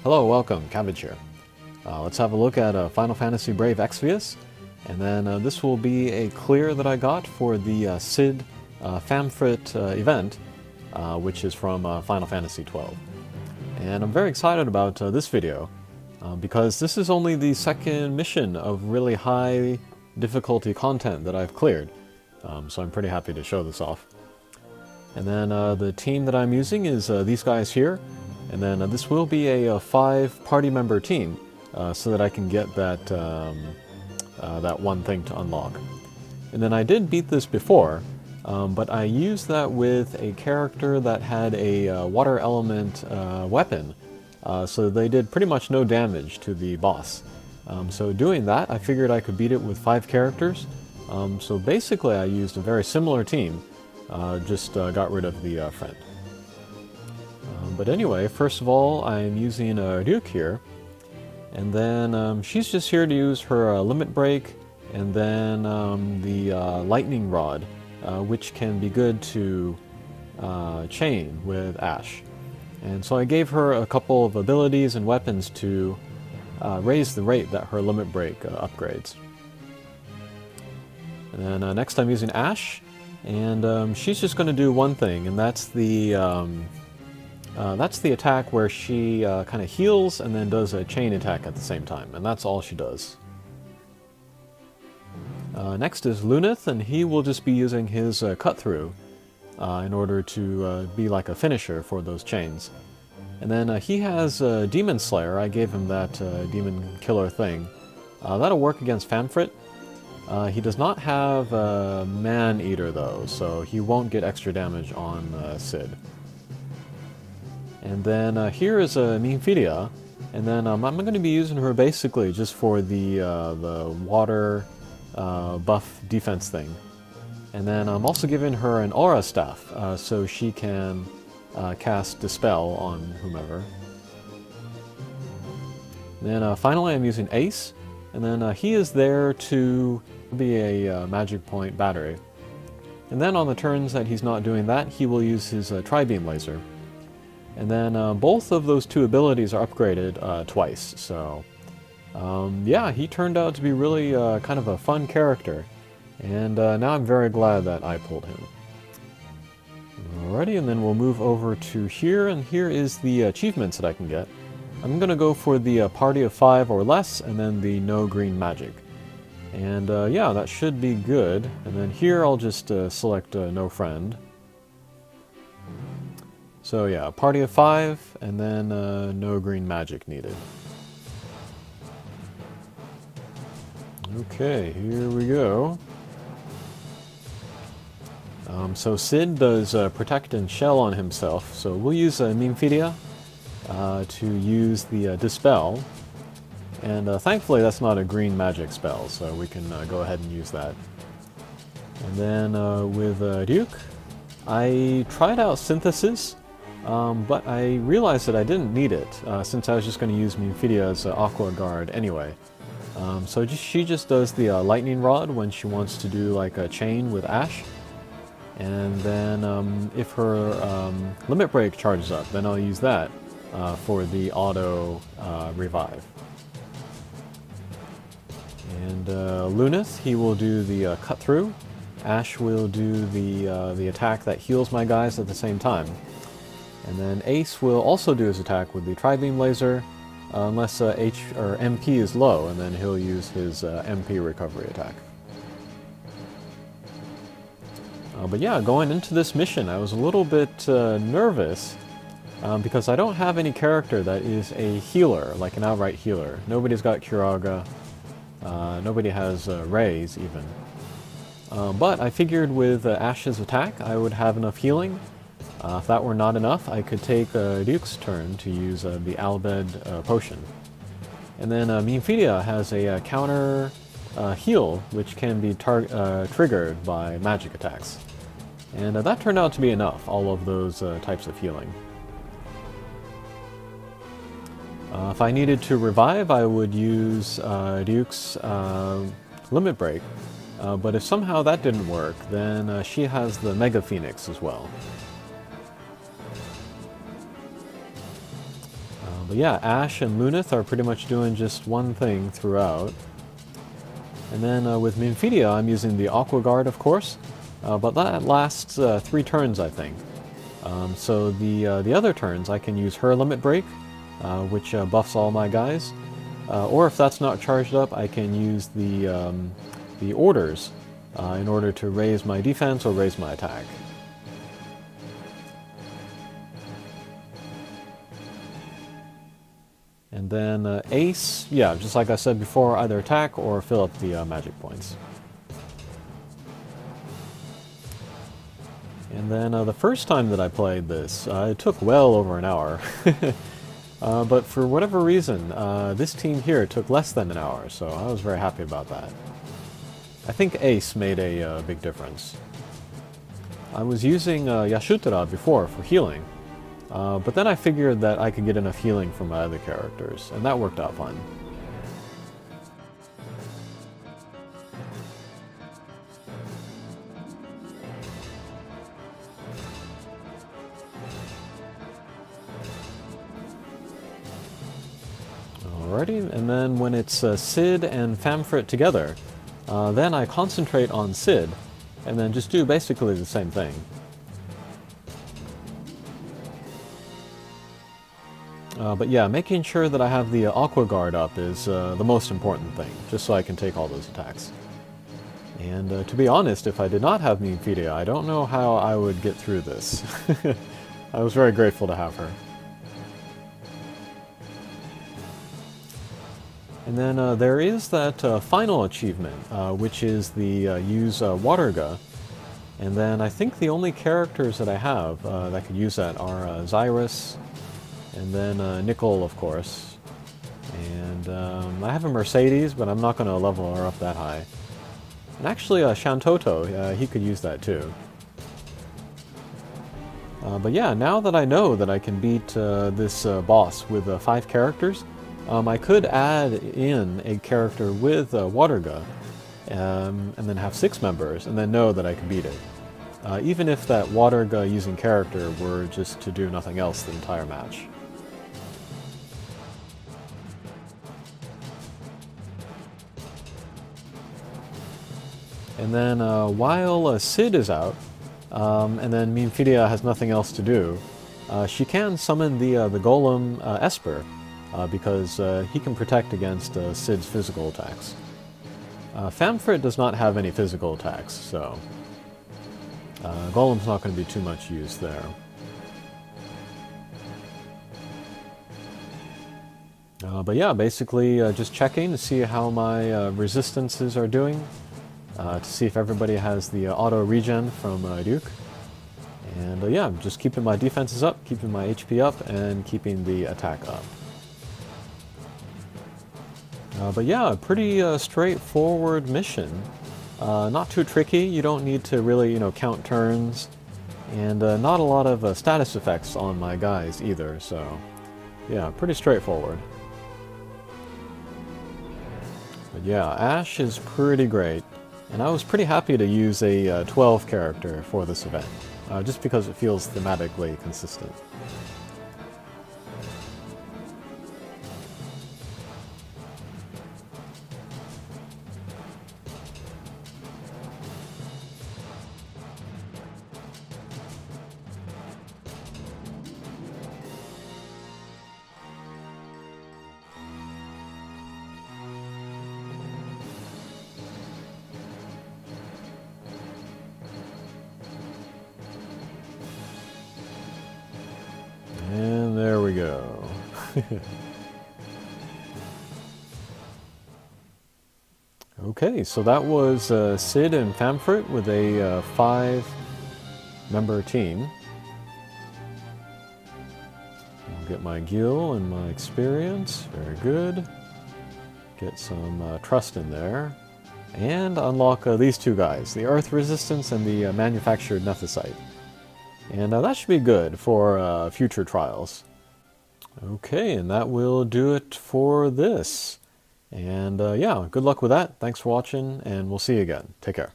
Hello, welcome, Cabbage here. Let's have a look at Final Fantasy Brave Exvius, and then this will be a clear that I got for the Cid Famfrit event, which is from Final Fantasy XII. And I'm very excited about this video, because this is only the second mission of really high difficulty content that I've cleared, so I'm pretty happy to show this off. And then the team that I'm using is these guys here. And then this will be a 5-party member team, so that I can get that that one thing to unlock. And then I did beat this before, but I used that with a character that had a water element weapon, so they did pretty much no damage to the boss. So doing that, I figured I could beat it with 5 characters. So basically I used a very similar team, just got rid of the friend. But anyway, first of all, I'm using Duke here, and then she's just here to use her limit break, and then the lightning rod, which can be good to chain with Ash. And so I gave her a couple of abilities and weapons to raise the rate that her limit break upgrades. And then next I'm using Ash, and she's just going to do one thing, and that's the attack where she kind of heals and then does a chain attack at the same time, and that's all she does. Next is Luneth, and he will just be using his cut-through in order to be like a finisher for those chains. And then he has Demon Slayer. I gave him that Demon Killer thing. That'll work against Famfrit. He does not have Man Eater though, so he won't get extra damage on Cid. And then here is Minfidia, and then I'm going to be using her basically just for the water buff defense thing. And then I'm also giving her an aura staff, so she can cast Dispel on whomever. And then finally I'm using Ace, and then he is there to be a magic point battery. And then on the turns that he's not doing that, he will use his Tri-Beam Laser. And then both of those 2 abilities are upgraded twice, so yeah, he turned out to be really kind of a fun character, and now I'm very glad that I pulled him. Alrighty, and then we'll move over to here, and here is the achievements that I can get. I'm going to go for the party of 5 or less, and then the no green magic. And yeah, that should be good. And then here I'll just select no friend. So yeah, party of 5, and then no green magic needed. Okay, here we go. So Cid does protect and shell on himself, so we'll use Minfidia to use the Dispel. And thankfully that's not a green magic spell, so we can go ahead and use that. And then with Duke, I tried out Synthesis, but I realized that I didn't need it, since I was just going to use Minfidia's AQUA guard anyway. So she just does the lightning rod when she wants to do like a chain with Ash. And then if her limit break charges up, then I'll use that for the auto revive. And Luneth, he will do the cut through. Ash will do the attack that heals my guys at the same time. And then Ace will also do his attack with the Tri-Beam Laser, unless MP is low, and then he'll use his MP recovery attack. But yeah, going into this mission, I was a little bit nervous, because I don't have any character that is a healer, like an outright healer. Nobody's got Curaga, nobody has Rays even. But I figured with Ash's attack, I would have enough healing. If that were not enough, I could take Duke's turn to use the Albed potion. And then Minfidia has a counter heal, which can be triggered by magic attacks. And that turned out to be enough, all of those types of healing. If I needed to revive, I would use Duke's limit break. But if somehow that didn't work, then she has the Mega Phoenix as well. But yeah, Ash and Lunith are pretty much doing just one thing throughout. And then with Minfidia, I'm using the Aqua Guard, of course, but that lasts 3 turns, I think. So the other turns, I can use her Limit Break, which buffs all my guys. Or if that's not charged up, I can use the Orders in order to raise my defense or raise my attack. And then Ace, yeah, just like I said before, either attack or fill up the magic points. And then the first time that I played this, it took well over an hour. But for whatever reason, this team here took less than an hour, so I was very happy about that. I think Ace made a big difference. I was using Yashutara before for healing, but then I figured that I could get enough healing from my other characters, and that worked out fine. Alrighty, and then when it's Cid and Famfrit together, then I concentrate on Cid, and then just do basically the same thing. But yeah, making sure that I have the Aqua Guard up is the most important thing, just so I can take all those attacks. And to be honest, if I did not have Minfidia, I don't know how I would get through this. I was very grateful to have her. And then there is that final achievement, which is the use Waterga. And then I think the only characters that I have that could use that are Xyrus, and then Nickel, of course. And I have a Mercedes, but I'm not going to level her up that high. And actually Shantoto, he could use that too. But yeah, now that I know that I can beat this boss with 5 characters, I could add in a character with Waterga, and then have 6 members, and then know that I can beat it. Even if that Waterga using character were just to do nothing else the entire match. And then while Cid is out, and then Minfidia has nothing else to do, she can summon the Golem Esper, because he can protect against Cid's physical attacks. Famfrit does not have any physical attacks, so Golem's not going to be too much use there. But yeah, basically just checking to see how my resistances are doing, to see if everybody has the auto regen from Duke. And yeah, just keeping my defenses up, keeping my HP up, and keeping the attack up. But yeah, a pretty straightforward mission. Not too tricky. You don't need to really, count turns. And not a lot of status effects on my guys either, so yeah, pretty straightforward. But yeah, Ash is pretty great. And I was pretty happy to use a 12 character for this event, just because it feels thematically consistent. And there we go. Okay, so that was Cid and Famfrit with a 5-member team. I'll get my gil and my experience. Very good. Get some trust in there. And unlock these 2 guys, the Earth Resistance and the Manufactured Nethicite. And that should be good for future trials. Okay, and that will do it for this. And yeah, good luck with that. Thanks for watching, and we'll see you again. Take care.